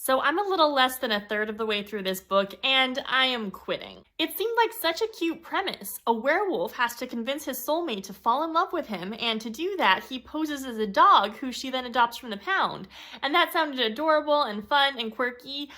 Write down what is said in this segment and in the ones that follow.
So I'm a little less than a third of the way through this book, and I am quitting. It seemed like such a cute premise. A werewolf has to convince his soulmate to fall in love with him, and to do that, he poses as a dog who she then adopts from the pound. And that sounded adorable and fun and quirky,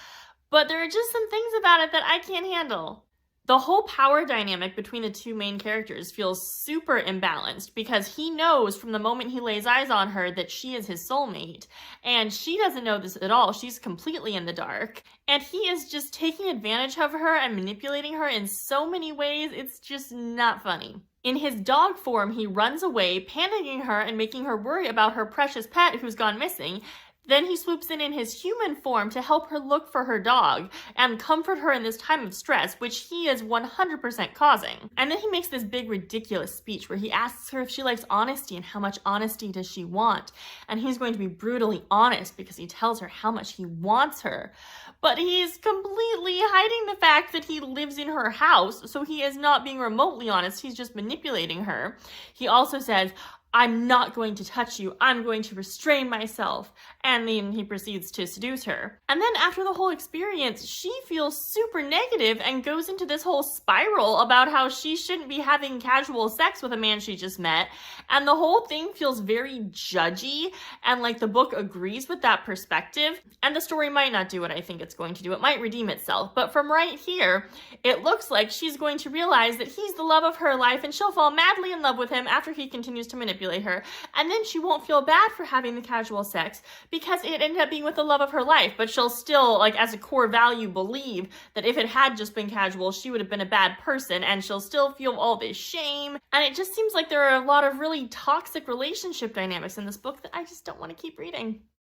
but there are just some things about it that I can't handle. The whole power dynamic between the two main characters feels super imbalanced because he knows from the moment he lays eyes on her that she is his soulmate, and she doesn't know this at all. She's completely in the dark, and he is just taking advantage of her and manipulating her in so many ways. It's just not funny. In his dog form, he runs away, panicking her and making her worry about her precious pet who's gone missing. Then he swoops in his human form to help her look for her dog and comfort her in this time of stress, which he is 100% causing. And then he makes this big ridiculous speech where he asks her if she likes honesty and how much honesty does she want. And he's going to be brutally honest because he tells her how much he wants her. But he's completely hiding the fact that he lives in her house, so he is not being remotely honest, he's just manipulating her. He also says, "I'm not going to touch you. I'm going to restrain myself." And then he proceeds to seduce her. And then after the whole experience, she feels super negative and goes into this whole spiral about how she shouldn't be having casual sex with a man she just met. And the whole thing feels very judgy, and like the book agrees with that perspective. And the story might not do what I think it's going to do. It might redeem itself. But from right here, it looks like she's going to realize that he's the love of her life, and she'll fall madly in love with him after he continues to manipulate her, and then she won't feel bad for having the casual sex because it ended up being with the love of her life, but she'll still, like, as a core value, believe that if it had just been casual, she would have been a bad person, and she'll still feel all this shame. And it just seems like there are a lot of really toxic relationship dynamics in this book that I just don't want to keep reading.